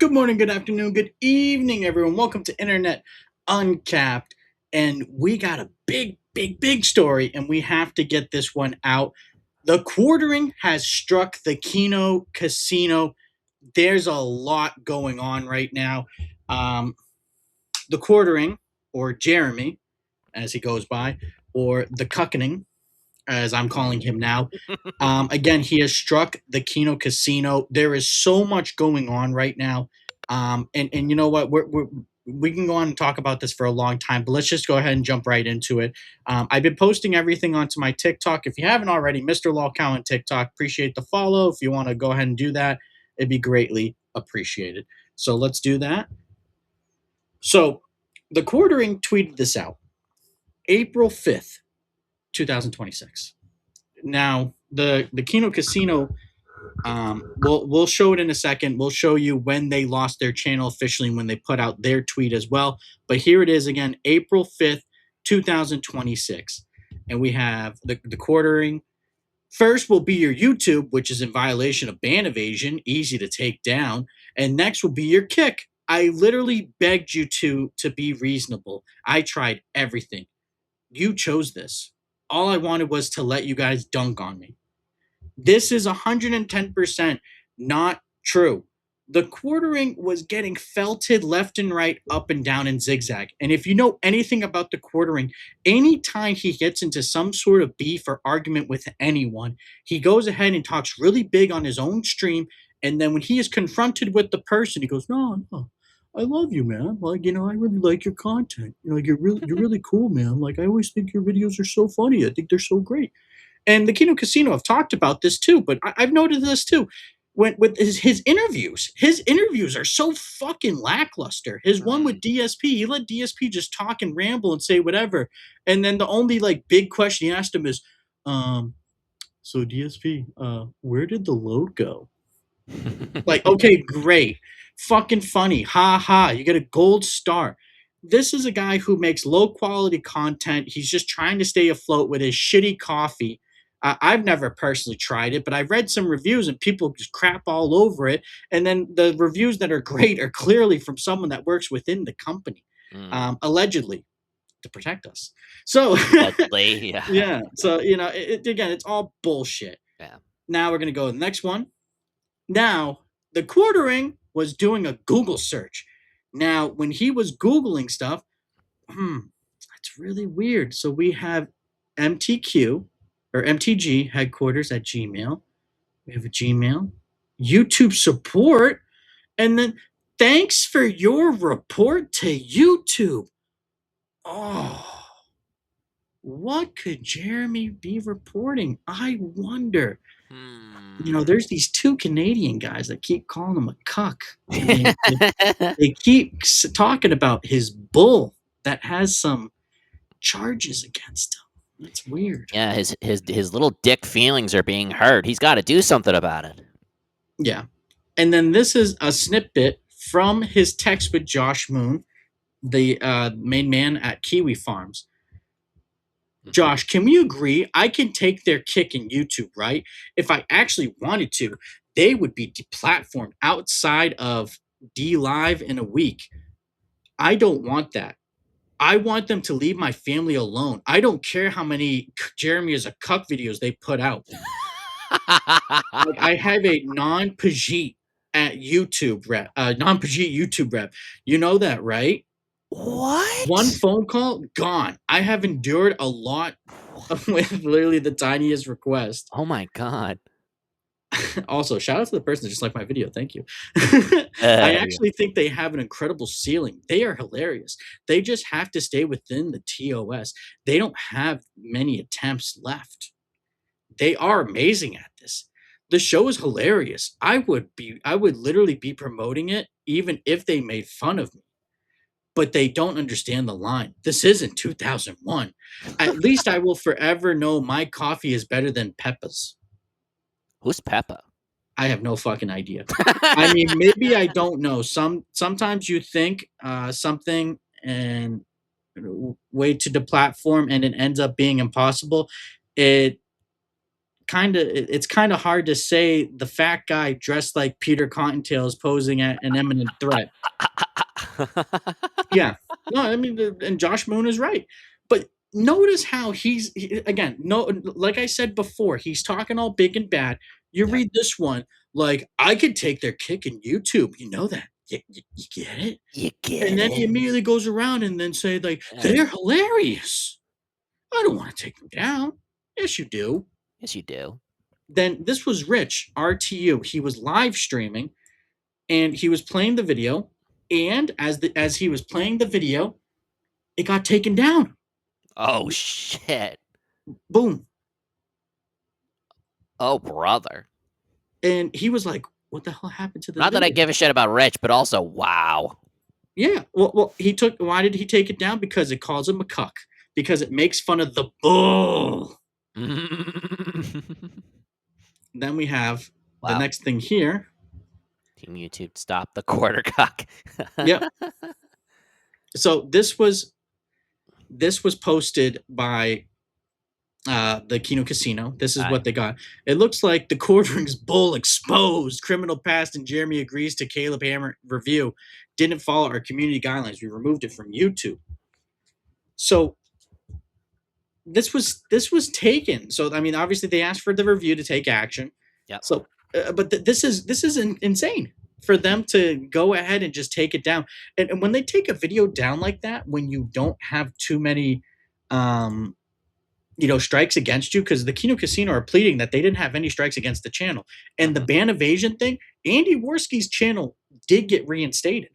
Good morning, good afternoon, good evening, everyone. Welcome to Internet Uncapped. And we got a big story, and we have to get this one out. The quartering has struck the Keno Casino. There's a lot going on right now. The quartering, or Jeremy, as he goes by, or the cuckening, as I'm calling him now. Again, he has struck the Keno Casino. There is so much going on right now. And you know what? We can go on and talk about this for a long time, but let's just go ahead and jump right into it. I've been posting everything onto my TikTok. If you haven't already, Mr. Lolcow on TikTok, appreciate the follow. If you want to go ahead and do that, it'd be greatly appreciated. So let's do that. So the quartering tweeted this out April 5th, 2026. Now, the Keno Casino, we'll show it in a second. We'll show you when they lost their channel officially and when they put out their tweet as well. But here it is again, April 5th, 2026. And we have the quartering. First will be your YouTube, which is in violation of ban evasion, easy to take down. And next will be your kick. I literally begged you to be reasonable. I tried everything. You chose this. All I wanted was to let you guys dunk on me. This is 110% not true. The quartering was getting felted left and right, up and down, and zigzag. And if you know anything about the quartering, anytime he gets into some sort of beef or argument with anyone, he goes ahead and talks really big on his own stream. And then when he is confronted with the person, he goes, no, I love you, man. Like, I really like your content. Like, you're really cool, man. Like, I always think your videos are so funny. I think they're so great. And the Keno Casino have talked about this too, but I've noted this too. When with his interviews are so fucking lackluster. His one with DSP, he let DSP just talk and ramble and say whatever. And then the only like big question he asked him is, so DSP, where did the load go? Like, okay, great. Fucking funny. Ha ha. You get a gold star. This is a guy who makes low quality content. He's just trying to stay afloat with his shitty coffee. I've never personally tried it, but I've read some reviews and people just crap all over it. And then the reviews that are great are clearly from someone that works within the company, allegedly to protect us. So, Allegedly, yeah. yeah. So, again, it's all bullshit. Yeah. Now we're going to go to the next one. Now, the quartering was doing a Google search. Now, when he was Googling stuff, that's really weird. So we have MTQ or MTG headquarters at Gmail. We have a Gmail, YouTube support, and then thanks for your report to YouTube. Oh, what could Jeremy be reporting? I wonder. There's these two Canadian guys that keep calling him a cuck. They keep talking about his bull that has some charges against him. That's weird. Yeah, his little dick feelings are being hurt. He's got to do something about it. Yeah. And then this is a snippet from his text with Josh Moon, the main man at Kiwi Farms. Josh, can we agree? I can take their kick in YouTube, right? If I actually wanted to, they would be deplatformed outside of D Live in a week. I don't want that. I want them to leave my family alone. I don't care how many Jeremy is a cuck videos they put out. Like, I have a non-Pajit at YouTube rep, non-Pajit YouTube rep. You know that, right? What? One phone call, gone. I have endured a lot with literally the tiniest request. Oh my god. Also, shout out to the person that just liked my video. Thank you. I actually think they have an incredible ceiling. They are hilarious. They just have to stay within the TOS. They don't have many attempts left. They are amazing at this. The show is hilarious. I would literally be promoting it even if they made fun of me. But they don't understand the line. This isn't 2001. At least I will forever know my coffee is better than Peppa's. Who's Peppa? I have no fucking idea. I mean, maybe I don't know. Sometimes you think something and way to the platform, and it ends up being impossible. It it's kind of hard to say the fat guy dressed like Peter Cottontail is posing at an imminent threat. Yeah. No, I mean, and Josh Moon is right. But notice how again, no, like I said before, he's talking all big and bad. You Yep. read this one, like, I could take their kick in YouTube. You know that. You get it? You And get then he it? immediately goes around and then say, like, Yeah. they're hilarious. I don't want to take them down. Yes, you do. Yes, you do. Then this was Rich, RTU. He was live streaming and he was playing the video. And as he was playing the video, it got taken down. Oh, shit. Boom. Oh, brother. And he was like, what the hell happened to the Not that I video? give a shit about Rich, but also, wow. Yeah. Well, why did he take it down? Because it calls him a cuck. Because it makes fun of the bull. Then we have the Wow. next thing here. Team YouTube, stop the quarter cock. Yep. So this was posted by the Kino Casino. This is Aye. what they got. It looks like the quarterings bull exposed. Criminal past and Jeremy agrees to Caleb Hammer review. Didn't follow our community guidelines. We removed it from YouTube. So this was taken. So I mean, obviously they asked for the review to take action. Yep. So, but this is insane for them to go ahead and just take it down. And when they take a video down like that, when you don't have too many, strikes against you, because the Kino Casino are pleading that they didn't have any strikes against the channel, and the ban evasion thing, Andy Worski's channel did get reinstated.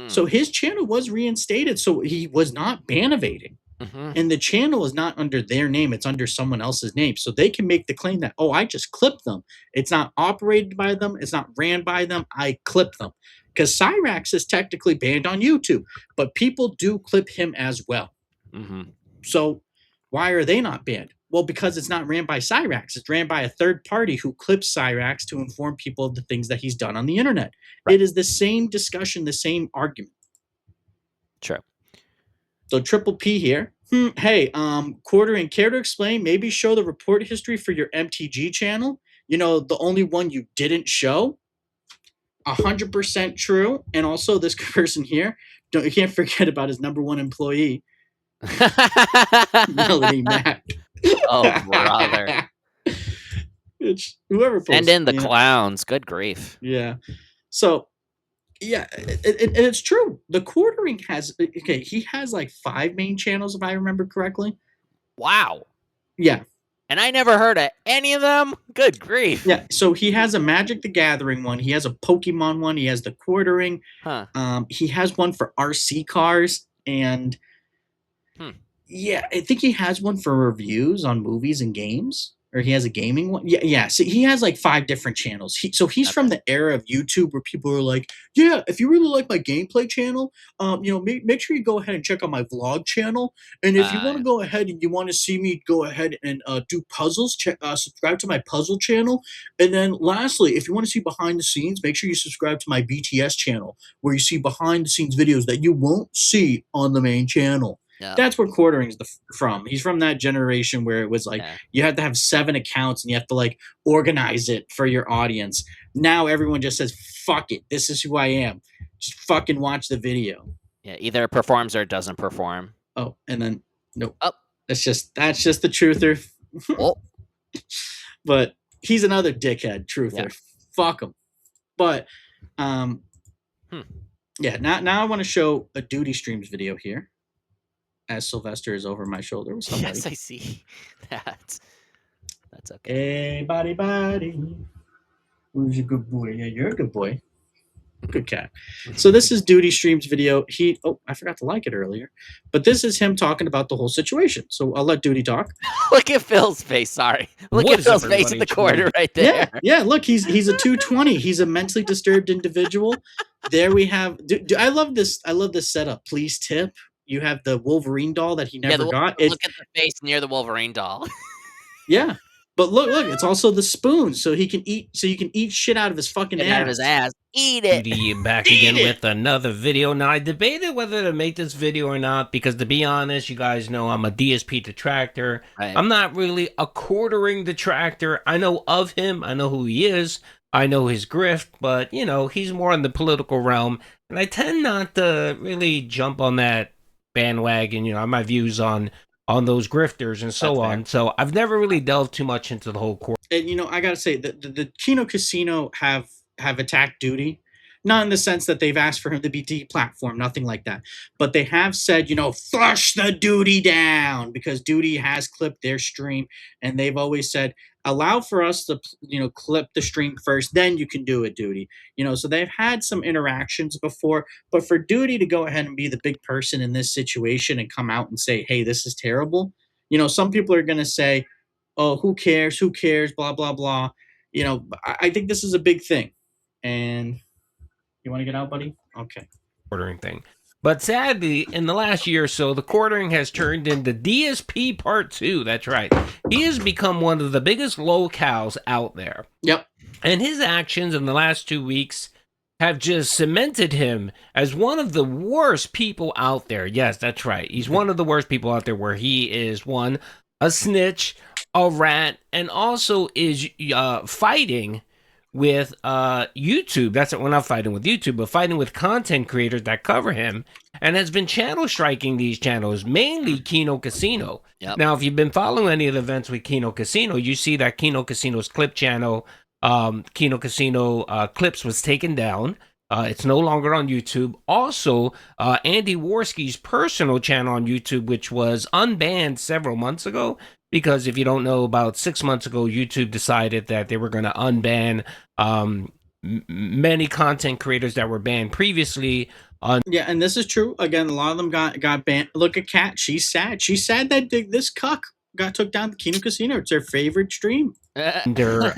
So his channel was reinstated, so he was not ban evading. And the channel is not under their name, it's under someone else's name. So they can make the claim that, oh, I just clipped them. It's not operated by them, it's not ran by them, I clipped them. Because Cyrax is technically banned on YouTube, but people do clip him as well. So why are they not banned? Well, because it's not ran by Cyrax. It's ran by a third party who clips Cyrax to inform people of the things that he's done on the internet. Right. It is the same discussion, the same argument. True. So Triple P here. Hey, Quartering, care to explain? Maybe show the report history for your MTG channel. You know, the only one you didn't show. 100% true. And also this person here, you can't forget about his number one employee, Melody Mac. Oh, brother. It's whoever Send posted, in the clowns. Good grief. Yeah. So, yeah, and it's true. The Quartering has, he has like 5 main channels, if I remember correctly. Wow. Yeah. And I never heard of any of them? Good grief. Yeah, so he has a Magic the Gathering one. He has a Pokemon one. He has the Quartering. Huh. He has one for RC cars. And yeah, I think he has one for reviews on movies and games. Or he has a gaming one. Yeah. So he has like 5 different channels. He's from the era of YouTube where people are like, yeah, if you really like my gameplay channel, make sure you go ahead and check out my vlog channel. And if you want to go ahead and you want to see me go ahead and do puzzles, subscribe to my puzzle channel. And then lastly, if you want to see behind the scenes, make sure you subscribe to my BTS channel where you see behind the scenes videos that you won't see on the main channel. Yep. That's where Quartering's from. He's from that generation where it was like you had to have 7 accounts and you have to like organize it for your audience. Now everyone just says, fuck it. This is who I am. Just fucking watch the video. Yeah, either it performs or it doesn't perform. Oh, and then nope. Oh. That's just the truther. Oh. But he's another dickhead truther. Yeah. Fuck him. But yeah, now I want to show a Duty Streams video here. As Sylvester is over my shoulder with somebody. Yes, I see. That's okay. Hey, buddy. Who's a good boy? Yeah, you're a good boy. Good cat. So this is Duty Streams video. I forgot to like it earlier. But this is him talking about the whole situation. So I'll let Duty talk. Look at Phil's face, sorry. Look at Phil's face in the corner right there. Yeah, look, he's a 220. He's a mentally disturbed individual. There we have I love this setup. Please tip. You have the Wolverine doll that he never got. Look at the face near the Wolverine doll. Yeah. But look, it's also the spoon, so he can eat. So you can eat shit out of his fucking Get out of his ass. ass. Eat it. Duty back Eat again it. with another video. Now I debated whether to make this video or not because, to be honest, you guys know I'm a DSP detractor. Right. I'm not really a quartering detractor. I know of him. I know who he is. I know his grift, but he's more in the political realm, and I tend not to really jump on that bandwagon. My views on those grifters and so That's fair. on. So I've never really delved too much into the whole And I gotta say that the Kino Casino have attacked Duty, not in the sense that they've asked for him to be deplatformed, nothing like that, but they have said, flush the Duty down, because Duty has clipped their stream, and they've always said, allow for us to clip the stream first, then you can do it, Duty. So they've had some interactions before, but for Duty to go ahead and be the big person in this situation and come out and say, hey, this is terrible, some people are going to say, oh, who cares? Who cares? Blah blah blah. I think this is a big thing. And you want to get out, buddy? Okay. quartering thing. But sadly, in the last year or so, the quartering has turned into DSP Part 2. That's right. He has become one of the biggest locals out there. Yep. And his actions in the last 2 weeks have just cemented him as one of the worst people out there. Yes, that's right. He's one of the worst people out there, where he is, one, a snitch, a rat, and also is fighting with YouTube. That's it. We're not fighting with YouTube, but fighting with content creators that cover him, and has been channel striking these channels, mainly Kino Casino. Yep. Now, if you've been following any of the events with Kino Casino, you see that Kino Casino's clip channel, Kino Casino Clips, was taken down. It's no longer on YouTube. Also, Andy Worski's personal channel on YouTube, which was unbanned several months ago, because if you don't know, about 6 months ago, YouTube decided that they were going to unban many content creators that were banned previously. Yeah, and this is true. Again, a lot of them got banned. Look at Kat. She's sad. She's sad that this cuck got took down the Kino Casino. It's her favorite stream. Under,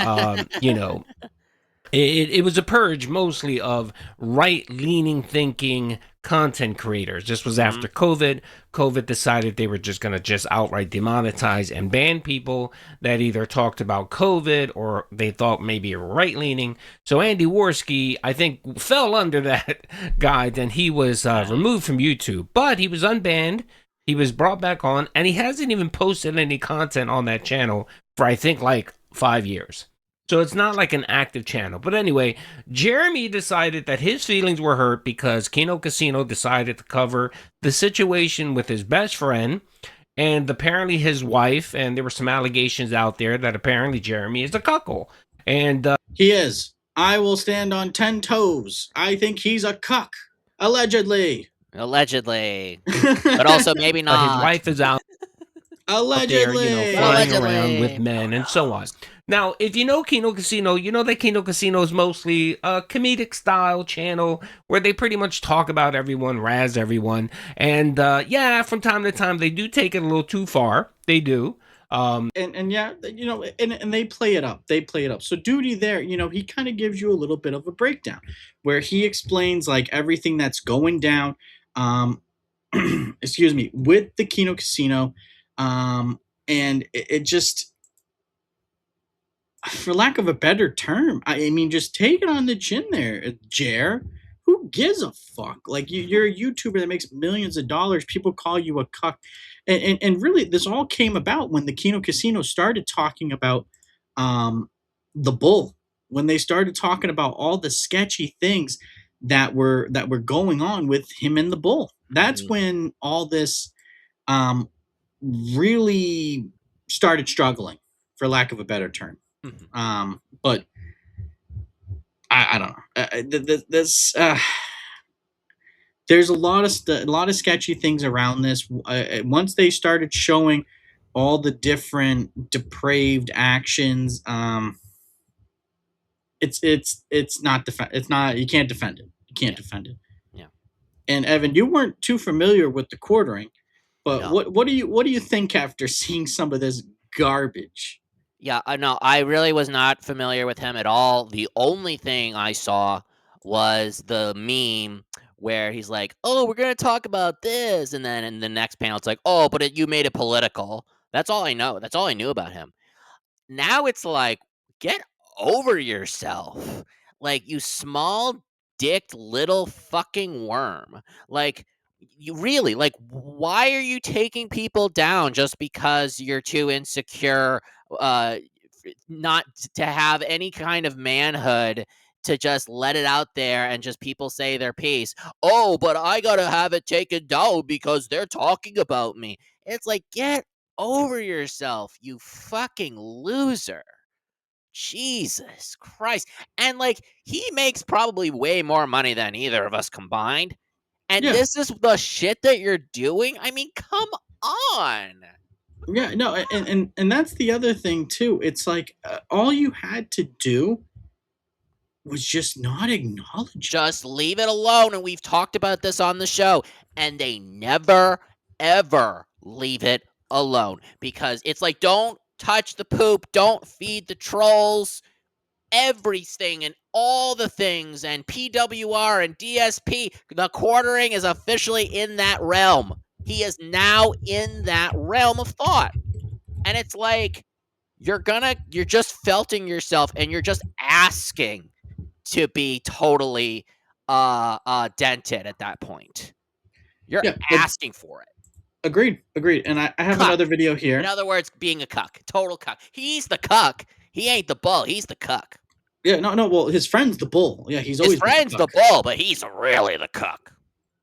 it was a purge mostly of right-leaning thinking content creators. This was after COVID. COVID decided they were just going to just outright demonetize and ban people that either talked about COVID or they thought maybe right-leaning. So Andy Worski, I think, fell under that guide, and he was removed from YouTube. But he was unbanned. He was brought back on, and he hasn't even posted any content on that channel for, I think, like 5 years. So it's not like an active channel. But anyway, Jeremy decided that his feelings were hurt because Kino Casino decided to cover the situation with his best friend and apparently his wife. And there were some allegations out there that apparently Jeremy is a cuckold. And he is. I will stand on 10 toes. I think he's a cuck. Allegedly. Allegedly. But also maybe not. His wife is out Allegedly. there, flying around with men and so on. Now, if you know Kino Casino, you know that Kino Casino is mostly a comedic style channel where they pretty much talk about everyone, razz everyone. And yeah, from time to time, they do take it a little too far. They do. And yeah, and they play it up. They play it up. So Duty there, he kind of gives you a little bit of a breakdown where he explains like everything that's going down, excuse me, with the Kino Casino. And it just, for lack of a better term, I mean, just take it on the chin there, Jer. Who gives a fuck? Like you're a YouTuber that makes millions of dollars. People call you a cuck, and really, this all came about when the Kino Casino started talking about the bull. When they started talking about all the sketchy things that were going on with him and the bull. That's when all this really started struggling, for lack of a better term. But I don't know. There's a lot of sketchy things around this. Once they started showing all the different depraved actions, it's not you can't defend it. You can't defend it. Yeah. And Evan, you weren't too familiar with the quartering, but No. what do you think after seeing some of this garbage? Yeah, no, I really was not familiar with him at all. The only thing I saw was the meme where he's like, "Oh, we're gonna talk about this," and then in the next panel, it's like, "Oh, but you made it political." That's all I know. That's all I knew about him. now it's like, get over yourself. Like, you small dicked little fucking worm. Like, you really, like, why are you taking people down just because you're too insecure, not to have any kind of manhood to just let it out there and just people say their piece? Oh, but I gotta have it taken down because they're talking about me. It's like, get over yourself, you fucking loser. Jesus Christ. And like, he makes probably way more money than either of us combined. And Yeah, this is the shit that you're doing? I mean, come on. yeah, no, and that's the other thing too. It's like all you had to do was just not acknowledge it. Just leave it alone. And we've talked about this on the show. And they never, ever leave it alone because it's like, don't touch the poop, don't feed the trolls. Everything and all the things and PWR and DSP, the quartering is officially in that realm. He is now in that realm of thought. And it's like, you're just felting yourself and you're just asking to be totally dented at that point. You're Yeah, asking for it. agreed. And I have Cuck. another video In here. other words, being a cuck. Total cuck. He's the cuck. He ain't the bull. He's the cuck. Yeah, no, no. Well, his friend's the bull. Yeah, he's His always been the friend's the cuck. bull, but he's really the cuck.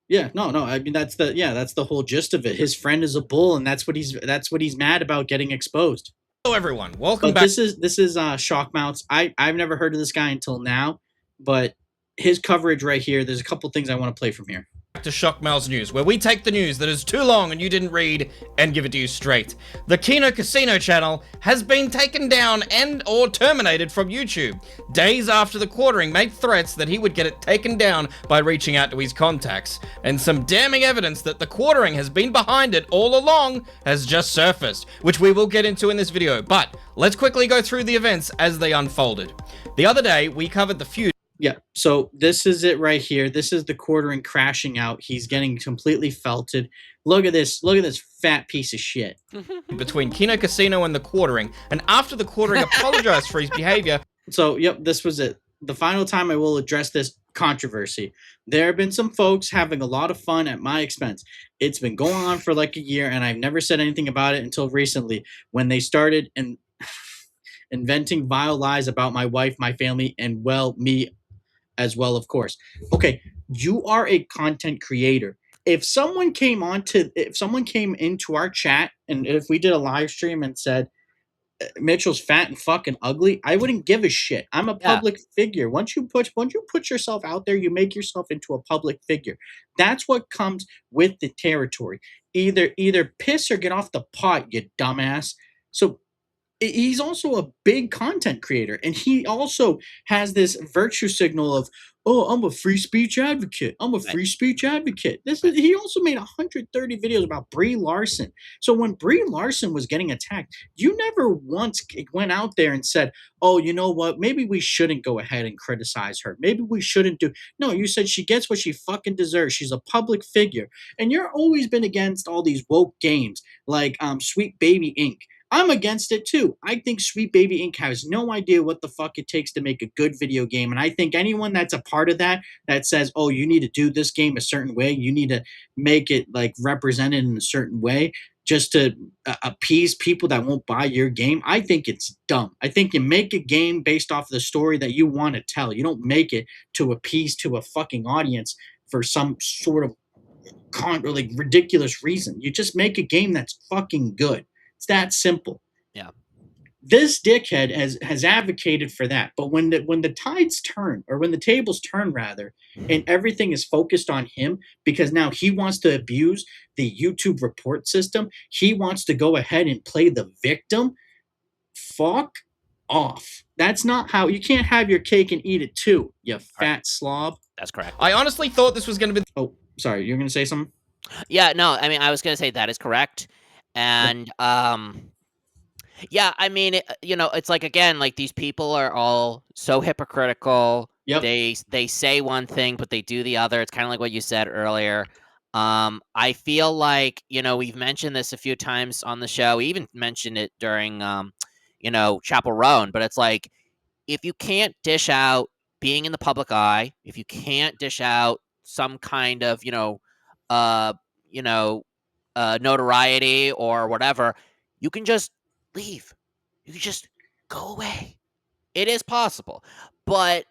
Yeah, no, no. I mean, that's the whole gist of it. His friend is a bull, and that's what he's mad about getting exposed. Hello, everyone. Welcome But back this is shock mounts. I've never heard of this guy until now, but his coverage right here. There's a couple things I want to play from here. to Shockmail's News, where we take the news that is too long and you didn't read and give it to you straight. The Kino Casino channel has been taken down and or terminated from YouTube, days after the quartering made threats that he would get it taken down by reaching out to his contacts. And some damning evidence that the quartering has been behind it all along has just surfaced, which we will get into in this video. But let's quickly go through the events as they unfolded. The other day, we covered the feud Yeah, so this is it right here. This is the quartering crashing out. He's getting completely felted. Look at this. Look at this fat piece of shit. between Kino Casino and the quartering, and after the quartering apologized for his behavior. So, yep, this was it. The final time I will address this controversy. There have been some folks having a lot of fun at my expense. It's been going on for like a year, and I've never said anything about it until recently when they started inventing vile lies about my wife, my family, and, well, me as well, of course. Okay, you are a content creator. If someone came into our chat and if we did a live stream and said Mitchell's fat and fucking ugly, I wouldn't give a shit. I'm a Yeah. public figure. Once you put yourself out there, you make yourself into a public figure. That's what comes with the territory. Either piss or get off the pot, you dumbass. So he's also a big content creator, and he also has this virtue signal of, oh, I'm a free speech advocate. I'm a Right. free speech advocate. Right. He also made 130 videos about Brie Larson. So when Brie Larson was getting attacked, you never once went out there and said, oh, you know what, maybe we shouldn't go ahead and criticize her, maybe we shouldn't do. No, you said she gets what she fucking deserves. She's a public figure. And you're always been against all these woke games like Sweet Baby Inc. I'm against it too. I think Sweet Baby Inc. has no idea what the fuck it takes to make a good video game. And I think anyone that's a part of that says, oh, you need to do this game a certain way, you need to make it like represented in a certain way just to appease people that won't buy your game, I think it's dumb. I think you make a game based off of the story that you want to tell. You don't make it to appease to a fucking audience for some sort of like ridiculous reason. You just make a game that's fucking good. It's that simple. Yeah. This dickhead has advocated for that, but when the tides turn, or when the tables turn rather, and everything is focused on him because now he wants to abuse the YouTube report system, he wants to go ahead and play the victim. Fuck off. That's not how you can't have your cake and eat it too, you fat slob. That's correct. I honestly thought this was going to be Oh, sorry, you're gonna say something? Yeah, no, I mean, I was gonna say that is correct. And, yeah, I mean, it's like, again, like, these people are all so hypocritical. Yep. They say one thing, but they do the other. It's kinda like what you said earlier. I feel like, we've mentioned this a few times on the show. We even mentioned it during, Chapel Roan, but it's like, if you can't dish out being in the public eye, if you can't dish out some kind of, uh, you know, notoriety or whatever, you can just leave. You can just go away. It is possible, but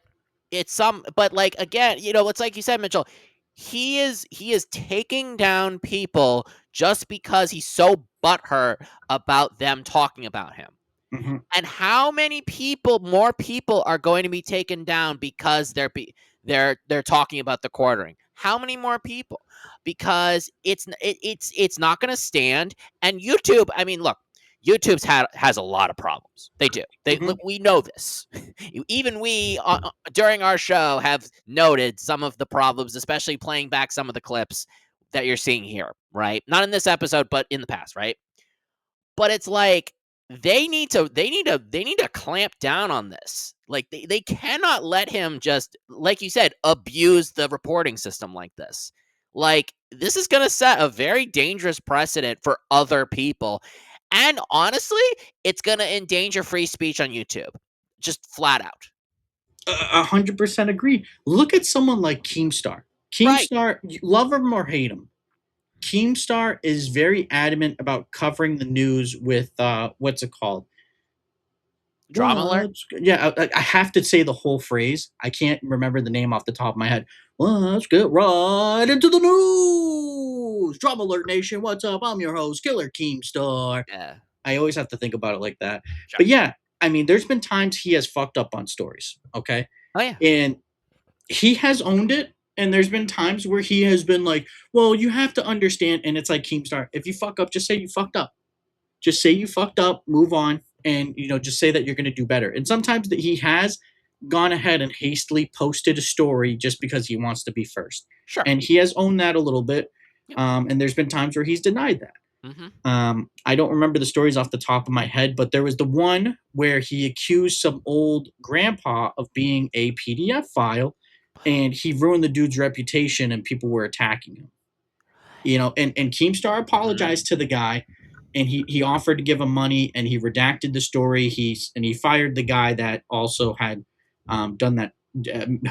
but like, again, it's like you said, Mitchell. He is taking down people just because he's so butthurt about them talking about him. Mm-hmm. And how many more people are going to be taken down because they're talking about the quartering? How many more people? Because it's not going to stand. And YouTube, I mean, look, YouTube's has a lot of problems. They do. Mm-hmm. We know this. Even we during our show have noted some of the problems, especially playing back some of the clips that you're seeing here. Right? Not in this episode, but in the past. Right? But it's like, they need to clamp down on this. Like, they cannot let him, just like you said, abuse the reporting system like this. Like, this is going to set a very dangerous precedent for other people. And honestly, it's going to endanger free speech on YouTube. Just flat out. 100% agree. Look at someone like Keemstar. Right. Keemstar, love him or hate him, Keemstar is very adamant about covering the news with what's it called? Drama alert? Yeah, I have to say the whole phrase. I can't remember the name off the top of my head. Let's get right into the news. Drama Alert Nation, what's up? I'm your host, Killer Keemstar. Yeah. I always have to think about it like that. Sure. But yeah, I mean, there's been times he has fucked up on stories, okay? Oh, yeah. And he has owned it. And there's been times where he has been like, well, you have to understand. And it's like, Keemstar, if you fuck up, just say you fucked up. Just say you fucked up, move on, and, just say that you're going to do better. And sometimes that he has gone ahead and hastily posted a story just because he wants to be first. Sure. And he has owned that a little bit. Yep. And there's been times where he's denied that. Mm-hmm. I don't remember the stories off the top of my head, but there was the one where he accused some old grandpa of being a PDF file, and he ruined the dude's reputation, and people were attacking him. And Keemstar apologized to the guy, and he offered to give him money, and he redacted the story. He fired the guy that also had done that,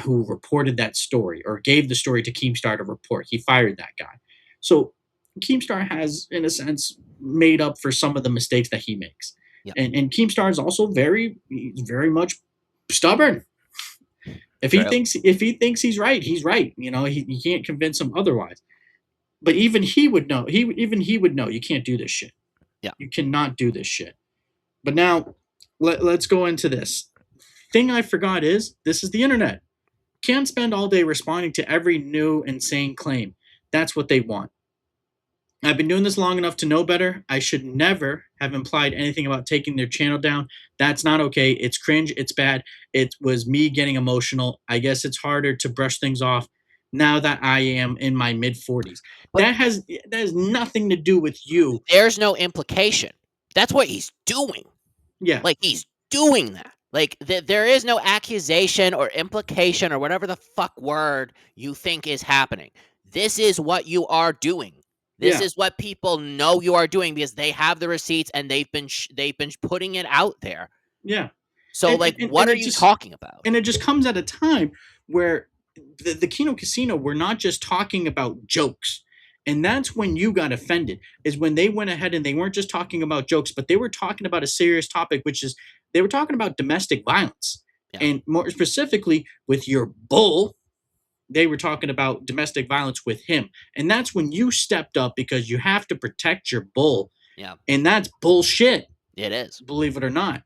who reported that story or gave the story to Keemstar to report. He fired that guy. So Keemstar has, in a sense, made up for some of the mistakes that he makes. Yep. And Keemstar is also very much stubborn. If he thinks he's right, he's right. He can't convince him otherwise. But even he would know. Even he would know you can't do this shit. Yeah. You cannot do this shit. But now let's go into this. Thing I forgot is this is the internet. Can't spend all day responding to every new insane claim. That's what they want. I've been doing this long enough to know better. I should never have implied anything about taking their channel down. That's not okay. It's cringe. It's bad. It was me getting emotional. I guess it's harder to brush things off now that I am in my mid-40s. That has nothing to do with you. There's no implication. That's what he's doing. Yeah. Like, he's doing that. Like, there is no accusation or implication or whatever the fuck word you think is happening. This is what you are doing. This is what people know you are doing because they have the receipts and they've been putting it out there. Yeah. So, what are you talking about? And it just comes at a time where the Kino Casino were not just talking about jokes. And that's when you got offended, is when they went ahead and they weren't just talking about jokes, but they were talking about a serious topic, which is they were talking about domestic violence. Yeah. And more specifically with your bull, they were talking about domestic violence with him. And that's when you stepped up because you have to protect your bull. Yeah. And that's bullshit. It is. Believe it or not.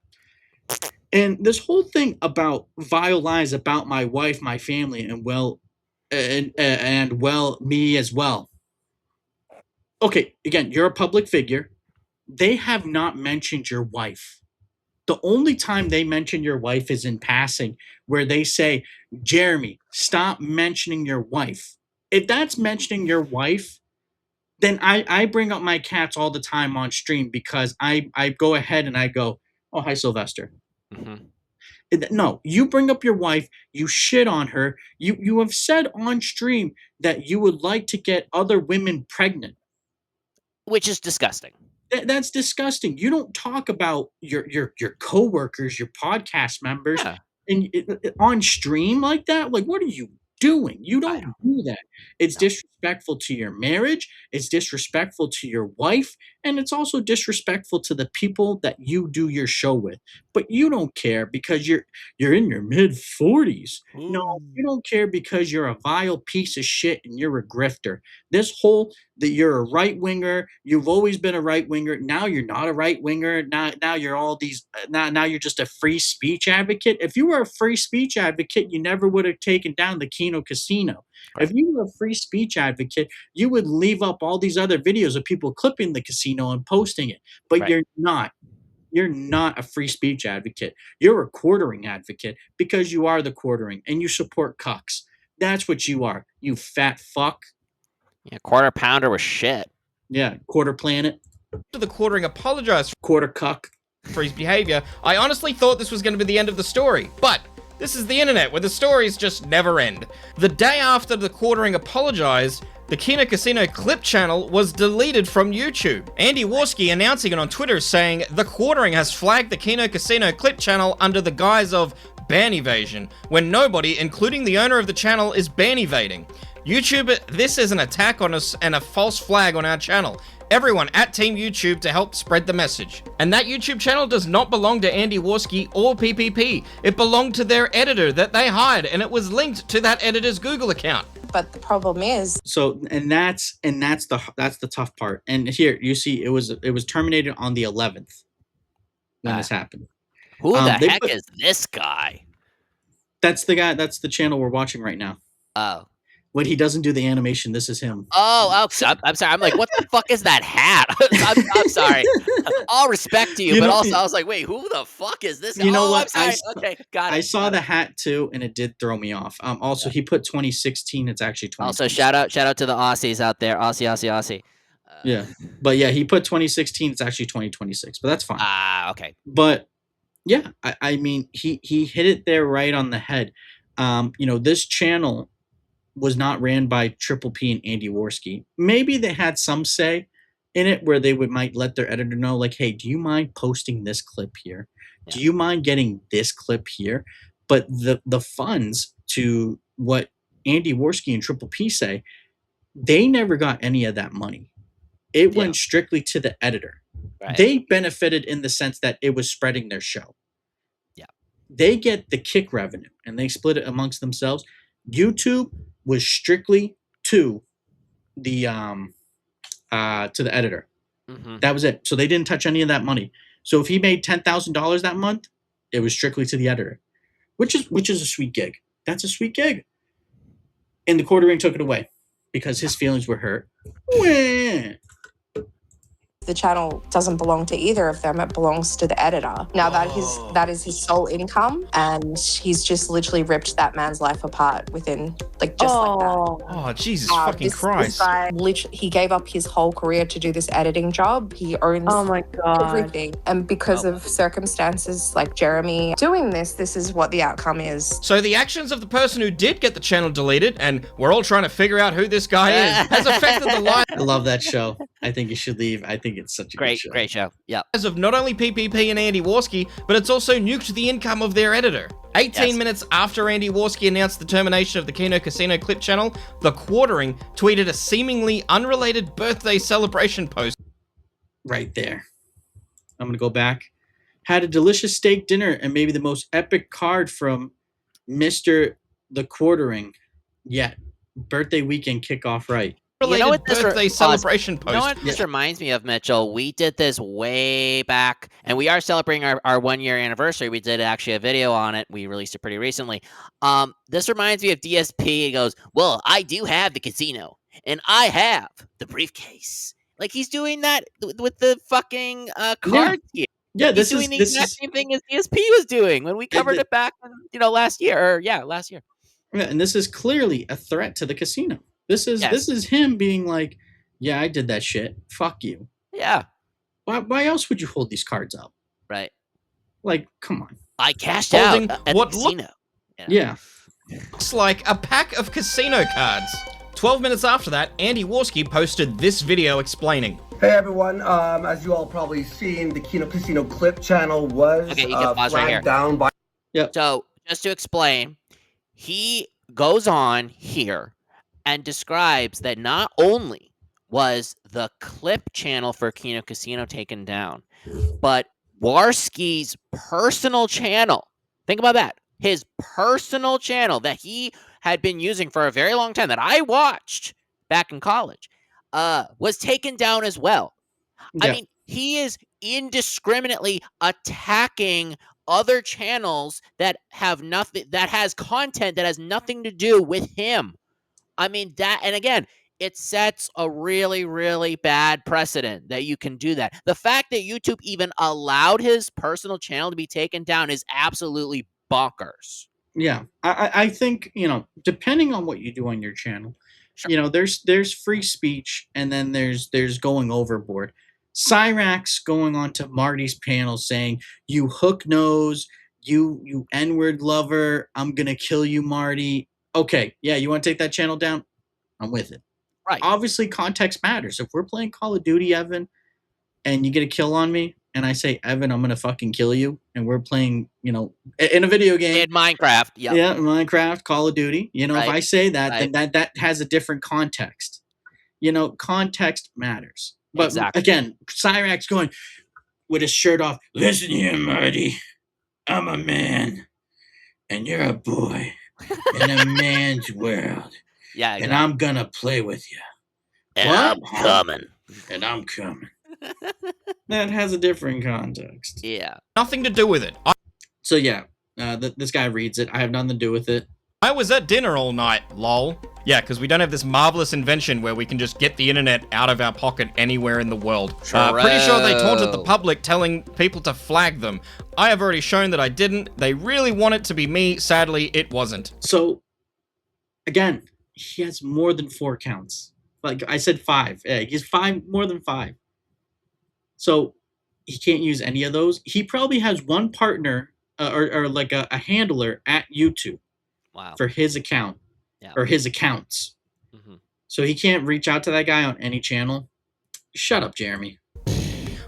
And this whole thing about vile lies about my wife, my family, and me as well. Okay, again, you're a public figure. They have not mentioned your wife. The only time they mention your wife is in passing, where they say, Jeremy, stop mentioning your wife. If that's mentioning your wife, then I bring up my cats all the time on stream because I go ahead and I go, oh, hi, Sylvester. Mm-hmm. No, you bring up your wife, you shit on her. You have said on stream that you would like to get other women pregnant. Which is disgusting. That's disgusting. You don't talk about your coworkers, your podcast members, Yeah. and on stream like that. Like, what are you doing? You I don't do that. It's No. disrespectful to your marriage. It's disrespectful to your wife, and it's also disrespectful to the people that you do your show with. But you don't care because you're in your mid-40s. No, you don't care because you're a vile piece of shit and you're a grifter. This whole that you're a right winger. You've always been a right winger. Now you're not a right winger. Now you're all these. Now you're just a free speech advocate. If you were a free speech advocate, you never would have taken down the Kino Casino. Right. If you were a free speech advocate, you would leave up all these other videos of people clipping the casino and posting it. But Right. you're not. You're not a free speech advocate. You're a quartering advocate because you are the quartering and you support cucks. That's what you are, you fat fuck. Yeah, quarter pounder was shit. Yeah, quarter planet, After the quartering apologized quarter cuck. for his behavior, I honestly thought this was going to be the end of the story. But this is the internet, where the stories just never end. The day after the quartering apologized, the Kino Casino clip channel was deleted from YouTube. Andy Warski announcing it on Twitter saying, the quartering has flagged the Kino Casino clip channel under the guise of ban evasion, when nobody, including the owner of the channel, is ban evading. YouTube, this is an attack on us and a false flag on our channel. Everyone at Team YouTube to help spread the message. And that YouTube channel does not belong to Andy Warski or PPP. It belonged to their editor that they hired, and it was linked to that editor's Google account. But the problem is, So and that's the tough part. And here you see it was terminated on the 11th when this happened. Who the they heck put- is this guy? That's the guy. That's the channel we're watching right now. Oh. When he doesn't do the animation, this is him. Oh, I'm sorry. I'm like, what the fuck is that hat? I'm sorry. All respect to you, You but know- also I was like, wait, who the fuck is this? You know oh, what? I'm sorry. Okay, got it. I saw got the it. hat too, and it did throw me off. Also, he put 2016. It's actually 20. Also, shout out to the Aussies out there. Aussie. Yeah, but yeah, he put 2016. It's actually 2026, but that's fine. Okay. But yeah, I mean, he hit it there right on the head. This channel was not ran by Triple P and Andy Warski. Maybe they had some say in it where they might let their editor know, like, hey, do you mind posting this clip here? Yeah. Do you mind getting this clip here? But the funds to what Andy Warski and Triple P say, they never got any of that money. It went strictly to the editor. Right. They benefited in the sense that it was spreading their show. Yeah. They get the kick revenue and they split it amongst themselves. YouTube was strictly to the editor. Mm-hmm. That was it. So they didn't touch any of that money. So if he made $10,000 that month, it was strictly to the editor, which is a sweet gig. That's a sweet gig. And the quartering took it away because his feelings were hurt. Wah. the channel doesn't belong to either of them. It belongs to the editor. Now that is his sole income, and he's just literally ripped that man's life apart within like that. Oh, Jesus fucking Christ. This guy, literally, he gave up his whole career to do this editing job. He owns everything. And because of circumstances like Jeremy doing this is what the outcome is. So the actions of the person who did get the channel deleted, and we're all trying to figure out who this guy is, has affected the lives I love that show. I think you should leave. I think it's such a good show. Great show. Yeah. of not only PPP and Andy Warski, but it's also nuked the income of their editor. 18 minutes after Andy Warski announced the termination of the Kino Casino clip channel, The Quartering tweeted a seemingly unrelated birthday celebration post. Right there. I'm going to go back. Had a delicious steak dinner and maybe the most epic card from Mr. The Quartering yet. Birthday weekend kickoff right. You know what this Birthday celebration post. You know what this reminds me of, Mitchell? We did this way back, and we are celebrating our 1 year anniversary. We did actually a video on it. We released it pretty recently. This reminds me of DSP. He goes, well, I do have the casino, and I have the briefcase. Like, he's doing that with the fucking cards here. Yeah, He's doing the exact same thing as DSP was doing when we covered it back, last year. Last year. Yeah, and this is clearly a threat to the casino. This is him being like, yeah, I did that shit. Fuck you. Yeah. Why else would you hold these cards up? Right. Like, come on. I cashed Holding out at what the casino. Yeah. Looks like a pack of casino cards. 12 minutes after that, Andy Warski posted this video explaining. Hey everyone, as you all probably seen, the Kino Casino clip channel was Okay, you can pause right here. flagged down by... Yep. So, just to explain, he goes on here and describes that not only was the clip channel for Kino Casino taken down, but Warski's personal channel, think about that, his personal channel that he had been using for a very long time that I watched back in college, was taken down as well. I Yeah. mean, he is indiscriminately attacking other channels that have nothing, that has content that has nothing to do with him. I mean, that, and again, it sets a really, really bad precedent that you can do that. The fact that YouTube even allowed his personal channel to be taken down is absolutely bonkers. Yeah, I think, depending on what you do on your channel, Sure. there's free speech, and then there's going overboard. Cyrax going on to Marty's panel saying, "You hook nose, you N-word lover, I'm gonna kill you, Marty." Okay, yeah, you want to take that channel down? I'm with it. Right. Obviously, context matters. If we're playing Call of Duty, Evan, and you get a kill on me, and I say, "Evan, I'm gonna fucking kill you," and we're playing, in a video game. In Minecraft, yep. Yeah, Minecraft, Call of Duty. If Right, I say that, then right. that has a different context. Context matters. But Exactly. again, Cyrax going with his shirt off. "Listen here, Marty. I'm a man, and you're a boy in a man's world, Yeah, and exactly. I'm gonna play with you. And What? I'm coming. And I'm coming." That has a different context. Yeah. Nothing to do with it. So yeah, this guy reads it. I have nothing to do with it. I was at dinner all night, lol. Yeah, because we don't have this marvelous invention where we can just get the internet out of our pocket anywhere in the world. Pretty sure they taunted the public, telling people to flag them. I have already shown that I didn't. They really want it to be me. Sadly, it wasn't. So, again, he has more than 4 accounts. Like I said, 5. Yeah, he has 5, more than 5. So he can't use any of those. He probably has one partner, or like a handler at YouTube. Wow. For his account, Yeah. or his accounts. Mm-hmm. So he can't reach out to that guy on any channel. Shut up, Jeremy.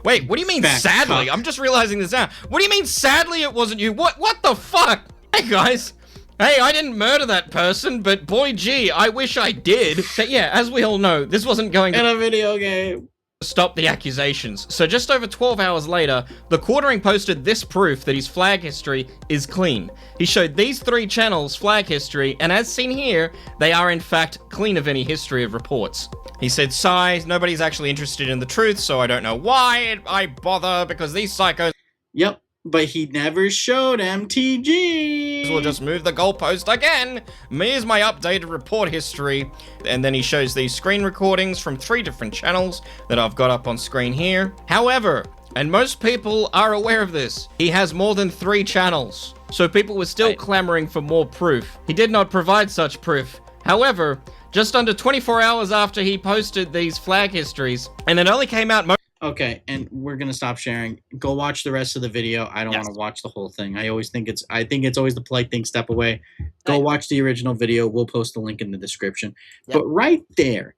Wait, what do you mean Back sadly? up. I'm just realizing this now. What do you mean sadly it wasn't you? What the fuck? Hey guys. Hey, I didn't murder that person, but boy gee, I wish I did. But yeah, as we all know, this wasn't going In to a video game. stop the accusations. So just over 12 hours later, the Quartering posted this proof that his flag history is clean. He showed these 3 channels' flag history, and as seen here, they are in fact clean of any history of reports. He said, "Sigh, nobody's actually interested in the truth, so I don't know why I bother, because these psychos..." Yep, but he never showed MTG. We'll just move the goalpost again. Here's my updated report history. And then he shows these screen recordings from 3 different channels that I've got up on screen here. However, and most people are aware of this, he has more than 3 channels. So people were still clamoring for more proof. He did not provide such proof. However, just under 24 hours after he posted these flag histories, and it only came out... Okay, and we're gonna stop sharing. Go watch the rest of the video. I don't want to watch the whole thing. I think it's always the polite thing. Step away. Go watch the original video. We'll post the link in the description. Yep. But right there,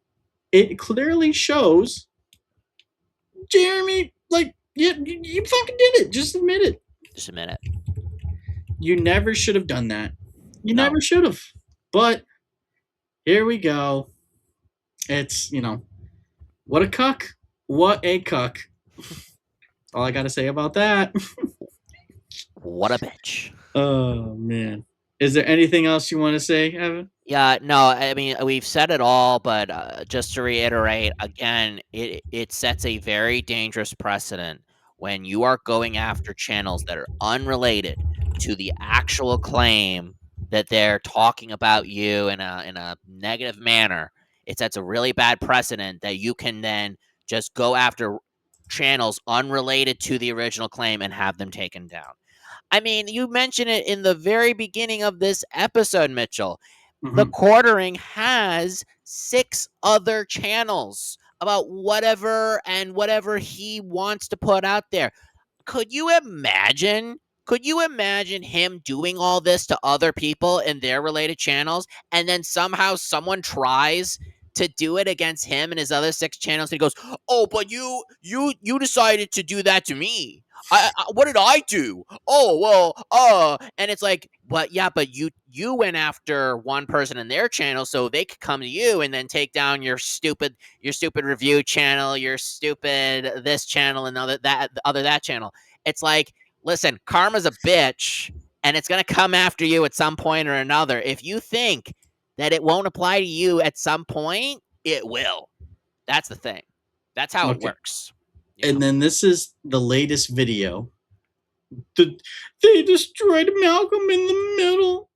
it clearly shows Jeremy. Like, you fucking did it. Just admit it. Just admit it. You never should have done that. You never should have. But here we go. It's what a cuck. What a cuck. All I gotta say about that. What a bitch. Oh, man. Is there anything else you want to say, Evan? Yeah, no, I mean, we've said it all, but just to reiterate, again, it sets a very dangerous precedent when you are going after channels that are unrelated to the actual claim that they're talking about you in a negative manner. It sets a really bad precedent that you can then just go after channels unrelated to the original claim and have them taken down. I mean, you mentioned it in the very beginning of this episode, Mitchell. Mm-hmm. The Quartering has 6 other channels about whatever he wants to put out there. Could you imagine him doing all this to other people in their related channels, and then somehow someone tries to do it against him and his other 6 channels. And he goes, "Oh, but you decided to do that to me. What did I do? Oh, well, and it's like, but yeah, but you went after one person in their channel so they could come to you and then take down your stupid review channel, your stupid this channel, and that channel. It's like, listen, karma's a bitch, and it's gonna come after you at some point or another. If you think that it won't apply to you at some point, it will. That's the thing. That's how it Okay. works. And then this is the latest video. They destroyed Malcolm in the middle.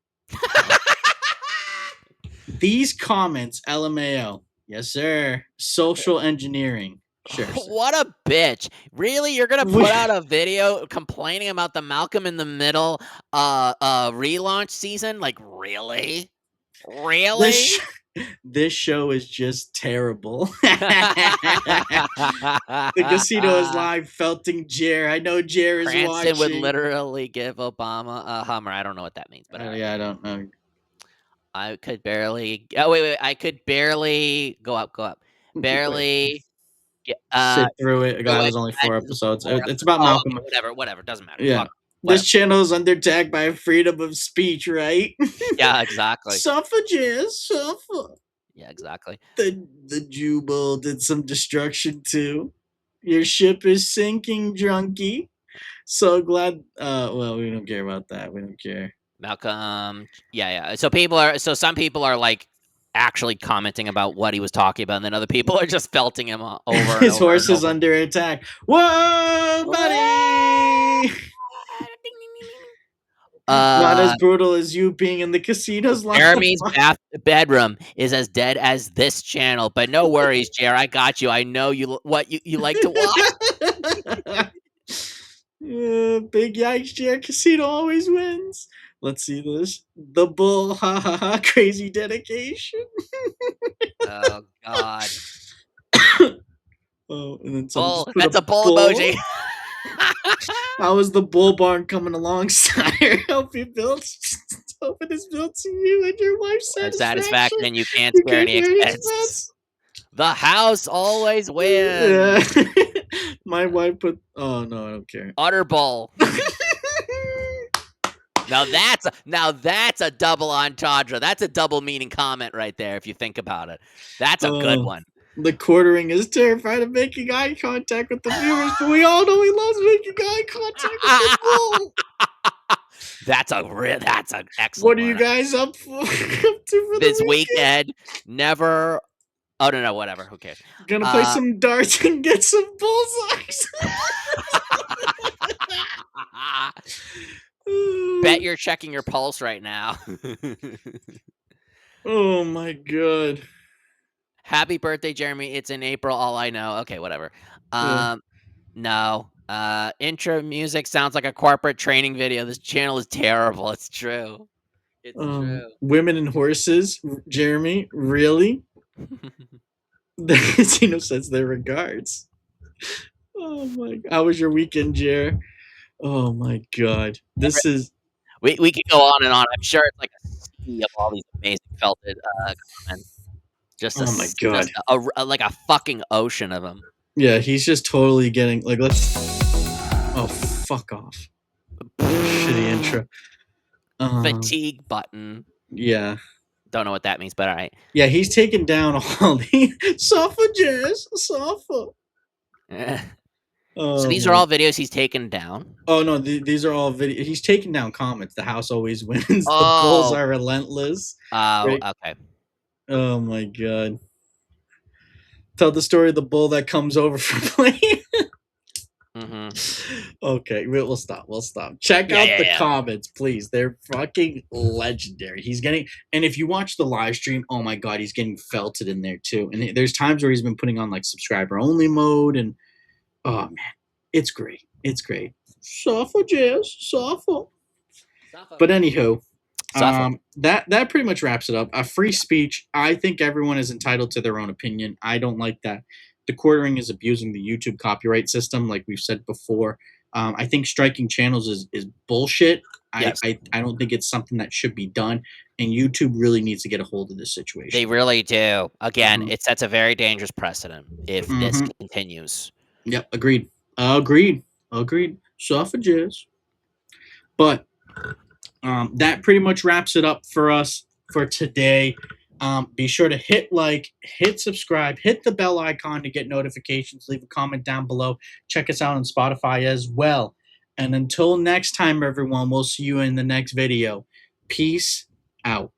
These comments, LMAO. Yes, sir. Social engineering. Sure. Sir. What a bitch. Really? You're going to put out a video complaining about the Malcolm in the Middle relaunch season? Like, really? Really? This show is just terrible. The casino is live, felting Jer. I know Jer is Cranston watching. would literally give Obama a Hummer. I don't know what that means, but yeah, I don't know. I could barely. Oh wait! I could barely go up. Barely sit through it. God, it was only 4 episodes. It's about Malcolm. Okay, whatever. Doesn't matter. Yeah. This channel is under attack by freedom of speech, right? Yeah, exactly. Suffrages, suffer. Yeah, exactly. The Jubal did some destruction too. Your ship is sinking, drunkie. So glad. Well, we don't care about that. We don't care. Malcolm. Yeah. So some people are like actually commenting about what he was talking about, and then other people are just felting him over. His horse is under attack. Whoa, buddy! Not as brutal as you being in the casinos. Jeremy's bedroom is as dead as this channel, but no worries, Jer. I got you. I know you like to watch. Big yikes, Jer. Casino always wins. Let's see this. The bull, ha ha ha, crazy dedication. Oh God. Oh, and then bull. That's a bull emoji. How is the bull barn coming alongside? Hope it's built to you and your wife's satisfaction. And you can't spare any expense. The house always wins. Yeah. My wife put. Oh no, I don't care. Utter bull. Now that's a double entendre. That's a double meaning comment right there. If you think about it, that's a good one. The quartering is terrified of making eye contact with the viewers, but we all know he loves making eye contact with the bull. That's an excellent. What are you guys up to for this weekend? Never. Oh no, whatever. Who cares? Gonna play some darts and get some bullseyes. Bet you're checking your pulse right now. Oh my God. Happy birthday, Jeremy. It's in April. All I know. Okay, whatever. No. Intro music sounds like a corporate training video. This channel is terrible. It's true. It's true. Women and horses, Jeremy. Really? The casino sends their regards. Oh my God. How was your weekend, Jer? Oh my God. This is. We could go on and on. I'm sure it's like a sea of all these amazing felted comments. Oh my God. Like a fucking ocean of them. Yeah, he's just totally getting like. Let's. Oh, fuck off. Shitty intro. Fatigue button. Yeah. Don't know what that means, but all right. Yeah, he's taken down all the suffrages. So these are all videos he's taken down? Oh, no, these are all videos. He's taken down comments. The house always wins. The bulls are relentless. Oh, right? Okay. Oh, my God. Tell the story of the bull that comes over for playing. Okay, we'll stop. Check out the comments, please. They're fucking legendary. He's getting, and if you watch the live stream, oh my God, he's getting felted in there too. And there's times where he's been putting on like subscriber only mode, and oh man, it's great. Suffrages. But anywho, that pretty much wraps it up. Free speech. I think everyone is entitled to their own opinion. I don't like that. The quartering is abusing the YouTube copyright system, like we've said before. I think striking channels is bullshit. Yes. I don't think it's something that should be done, and YouTube really needs to get a hold of this They situation. really do. Again, Mhm. it sets a very dangerous precedent if this Mhm. continues. Yep, agreed. Agreed. Suffrages. But that pretty much wraps it up for us for today. Be sure to hit like, hit subscribe, hit the bell icon to get notifications. Leave a comment down below. Check us out on Spotify as well. And until next time, everyone, we'll see you in the next video. Peace out.